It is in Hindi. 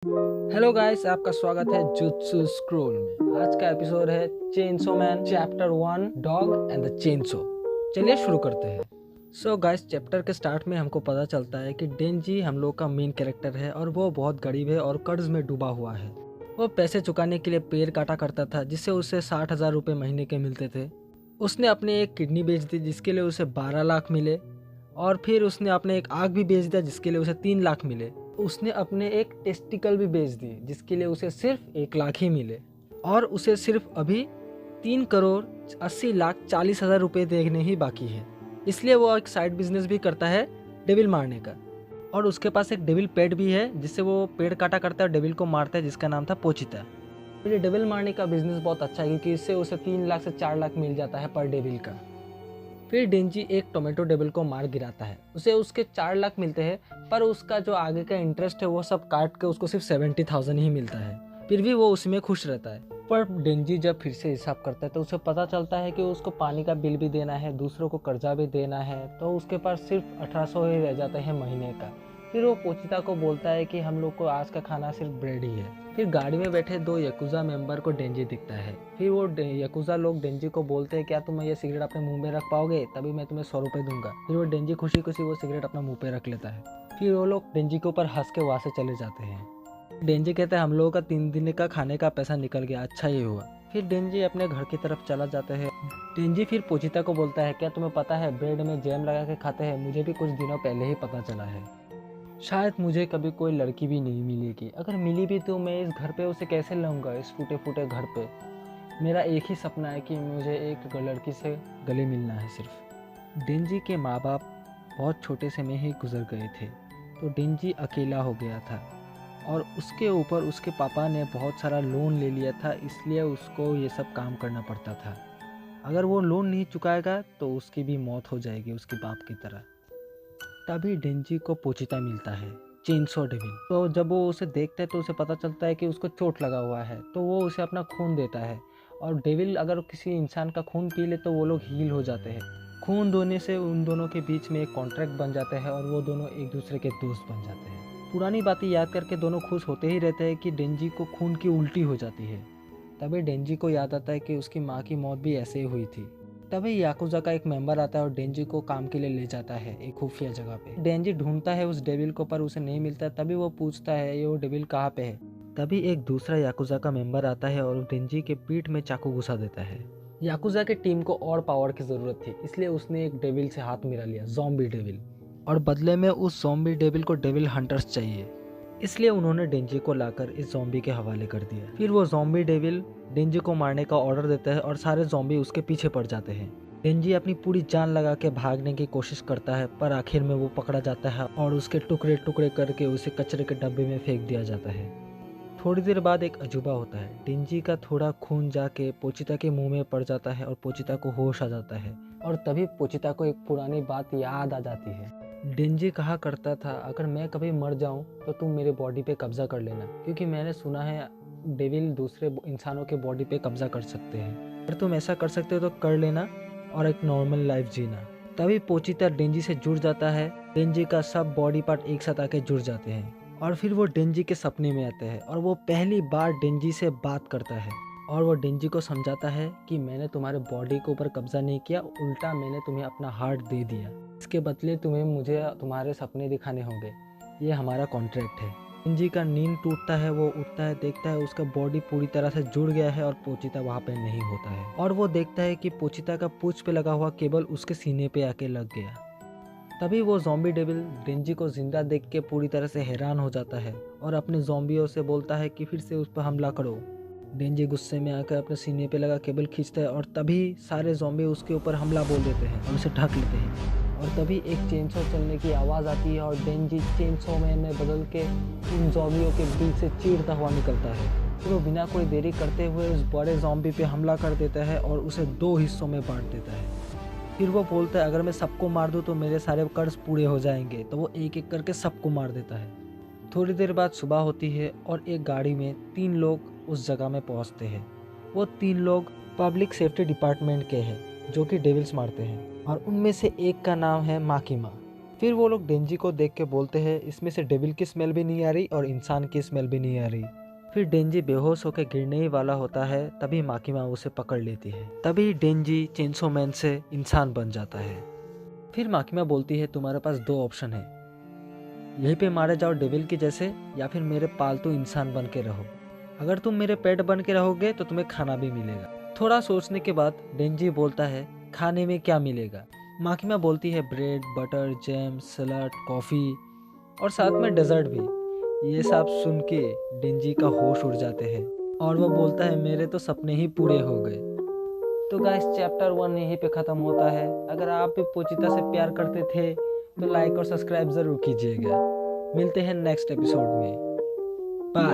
हेलो गाइस, आपका स्वागत है जुत्सु स्क्रोल में। आज का एपिसोड है chainsaw man chapter 1 dog and the chainsaw. चलिए शुरू करते हैं। सो गाइस, चैप्टर के स्टार्ट में हमको पता चलता है कि डेंजी हम लोग का मेन कैरेक्टर है और वो बहुत गरीब है और कर्ज में डूबा हुआ है। वो पैसे चुकाने के लिए पेड़ काटा करता था जिससे उसे 60,000 रुपये महीने के मिलते थे। उसने अपनी एक किडनी बेच दी जिसके लिए उसे 12 लाख मिले, और फिर उसने अपने एक आँख भी बेच दिया जिसके लिए उसे 3 लाख मिले। उसने अपने एक टेस्टिकल भी बेच दी जिसके लिए उसे सिर्फ 1 लाख ही मिले, और उसे सिर्फ अभी 3,80,40,000 रुपये देखने ही बाकी है। इसलिए वो एक साइड बिजनेस भी करता है डेविल मारने का, और उसके पास एक डेविल पेट भी है जिससे वो पेड़ काटा करता है, डेविल को मारता है, जिसका नाम था पोचिता। फिर डेविल मारने का बिजनेस बहुत अच्छा है क्योंकि इससे उसे 3 लाख से 4 लाख मिल जाता है पर डेविल का। फिर डेंजी एक टोमेटो डेविल को मार गिराता है, उसे उसके 4 लाख मिलते हैं, पर उसका जो आगे का इंटरेस्ट है वो सब काट के उसको सिर्फ 70,000 ही मिलता है। फिर भी वो उसमें खुश रहता है। पर डेंजी जब फिर से हिसाब करता है तो उसे पता चलता है कि उसको पानी का बिल भी देना है, दूसरों को कर्जा भी देना है, तो उसके पास सिर्फ 1800 ही रह जाता है महीने का। फिर वो पोचिता को बोलता है कि हम लोग को आज का खाना सिर्फ ब्रेड ही है। फिर गाड़ी में बैठे 2 यकुजा मेंबर को डेंजी दिखता है। फिर वो यकुजा लोग डेंजी को बोलते हैं, क्या तुम ये सिगरेट अपने मुंह में रख पाओगे, तभी मैं तुम्हें 100 रुपये दूंगा। फिर वो डेंजी खुशी खुशी वो सिगरेट अपना मुंह पे रख लेता है। फिर वो लोग डेंजी के ऊपर हंस के वहाँ से चले जाते हैं। डेंजी कहते हैं हम लोगों का 3 दिन का खाने का पैसा निकल गया, अच्छा ही हुआ। फिर डेंजी अपने घर की तरफ चला जाता है। डेंजी फिर पोचिता को बोलता है, क्या तुम्हें पता है ब्रेड में जैम लगा के खाते हैं, मुझे भी कुछ दिनों पहले ही पता चला है। शायद मुझे कभी कोई लड़की भी नहीं मिलेगी, अगर मिली भी तो मैं इस घर पे उसे कैसे लाऊंगा, इस टूटे फूटे घर पे। मेरा एक ही सपना है कि मुझे एक लड़की से गले मिलना है सिर्फ। डेंजी के माँ बाप बहुत छोटे से में ही गुजर गए थे, तो डेंजी अकेला हो गया था, और उसके ऊपर उसके पापा ने बहुत सारा लोन ले लिया था, इसलिए उसको ये सब काम करना पड़ता था। अगर वो लोन नहीं चुकाएगा तो उसकी भी मौत हो जाएगी उसके बाप की तरह। तभी डेंजी को पोचिता मिलता है, चेनसो डेविल। तो जब वो उसे देखता है तो उसे पता चलता है कि उसको चोट लगा हुआ है, तो वो उसे अपना खून देता है। और डेविल अगर किसी इंसान का खून पी ले तो वो लोग हील हो जाते हैं। खून दोने से उन दोनों के बीच में एक कॉन्ट्रैक्ट बन जाता है और वो दोनों एक दूसरे के दोस्त बन जाते हैं। पुरानी बातें याद करके दोनों खुश होते ही रहते हैं कि डेंजी को खून की उल्टी हो जाती है। तभी डेंजी को याद आता है कि उसकी माँ की मौत भी ऐसे ही हुई थी। तभी याकुजा का एक मेंबर आता है और डेंजी को काम के लिए ले जाता है एक खुफिया जगह पे। डेंजी ढूंढता है उस डेविल को पर उसे नहीं मिलता। तभी वो पूछता है ये वो डेविल कहाँ पे है। तभी एक दूसरा याकुजा का मेंबर आता है और डेंजी के पीठ में चाकू घुसा देता है। याकुजा के टीम को और पावर की जरूरत थी, इसलिए उसने एक डेविल से हाथ मिला लिया, ज़ॉम्बी डेविल, और बदले में उस ज़ॉम्बी डेविल को डेविल हंटर्स चाहिए, इसलिए उन्होंने डेंजी को लाकर इस ज़ॉम्बी के हवाले कर दिया। फिर वो ज़ॉम्बी डेविल डेंजी को मारने का ऑर्डर देता है और सारे ज़ॉम्बी उसके पीछे पड़ जाते हैं। डेंजी अपनी पूरी जान लगा के भागने की कोशिश करता है, पर आखिर में वो पकड़ा जाता है और उसके टुकड़े टुकड़े करके उसे कचरे के डब्बे में फेंक दिया जाता है। थोड़ी देर बाद एक अजूबा होता है। डेंजी का थोड़ा खून जाके पोचिता के मुंह में पड़ जाता है और पोचिता को होश आ जाता है, और तभी पोचिता को एक पुरानी बात याद आ जाती है। डेंजी कहा करता था, अगर मैं कभी मर जाऊं तो तुम मेरे बॉडी पे कब्जा कर लेना, क्योंकि मैंने सुना है डेविल दूसरे इंसानों के बॉडी पे कब्जा कर सकते हैं। अगर तुम ऐसा कर सकते हो तो कर लेना और एक नॉर्मल लाइफ जीना। तभी पोचिता डेंजी से जुड़ जाता है। डेंजी का सब बॉडी पार्ट एक साथ आके जुड़ जाते हैं, और फिर वो डेंजी के सपने में आते हैं और वो पहली बार डेंजी से बात करता है। और वो डेंजी को समझाता है कि मैंने तुम्हारे बॉडी के ऊपर कब्जा नहीं किया, उल्टा मैंने तुम्हें अपना हार्ट दे दिया, इसके बदले तुम्हें मुझे तुम्हारे सपने दिखाने होंगे, ये हमारा कॉन्ट्रैक्ट है। डेंजी का नींद टूटता है, वो उठता है, देखता है उसका बॉडी पूरी तरह से जुड़ गया है और पोचिता वहाँ पे नहीं होता है। और वो देखता है कि पोचिता का पूंछ पे लगा हुआ केबल उसके सीने पे आके लग गया। तभी वो ज़ॉम्बी डेविल डेंजी को जिंदा देख के पूरी तरह से हैरान हो जाता है और अपने ज़ॉम्बियों से बोलता है कि फिर से उस पर हमला करो। डेंजी गुस्से में आकर अपने सीने पे लगा केबल खींचता है और तभी सारे ज़ॉम्बी उसके ऊपर हमला बोल देते हैं और उसे ढक लेते हैं। और तभी एक चेनसो चलने की आवाज़ आती है और डेंजी चेनसो मैन में बदल के उन ज़ॉम्बियों के बीच से चीरता हुआ निकलता है। फिर वो बिना कोई देरी करते हुए उस बड़े ज़ॉम्बी पे हमला कर देता है और उसे 2 हिस्सों में बांट देता है। फिर वो बोलता है अगर मैं सबको मार दूँ तो मेरे सारे कर्ज पूरे हो जाएंगे, तो वो एक एक करके सबको मार देता है। थोड़ी देर बाद सुबह होती है और एक गाड़ी में 3 लोग उस जगह में पहुंचते हैं। वो 3 लोग पब्लिक सेफ्टी डिपार्टमेंट के हैं जो कि डेविल्स मारते हैं, और उनमें से एक का नाम है माकिमा। फिर वो लोग डेंजी को देख के बोलते हैं इसमें से डेविल की स्मेल भी नहीं आ रही और इंसान की स्मेल भी नहीं आ रही। फिर डेंजी बेहोश होकर गिरने ही वाला होता है, तभी माकिमा उसे पकड़ लेती है। तभी डेंजी चेंसो मैन से इंसान बन जाता है। फिर माकिमा बोलती है तुम्हारे पास 2 ऑप्शन है, यहीं पे मारे जाओ डेविल की जैसे, या फिर मेरे पालतू इंसान बन के रहो। अगर तुम मेरे पेट बन के रहोगे तो तुम्हें खाना भी मिलेगा। थोड़ा सोचने के बाद डेंजी बोलता है खाने में क्या मिलेगा। माकिमा बोलती है ब्रेड, बटर, जैम, सलाद, कॉफ़ी और साथ में डेजर्ट भी। ये सब सुन के डेंजी का होश उड़ जाते हैं और वो बोलता है मेरे तो सपने ही पूरे हो गए। तो गाइस चैप्टर 1 यहीं पे ख़त्म होता है। अगर आप भी पोचिता से प्यार करते थे तो लाइक और सब्सक्राइब ज़रूर कीजिएगा। मिलते हैं नेक्स्ट एपिसोड में। बाय।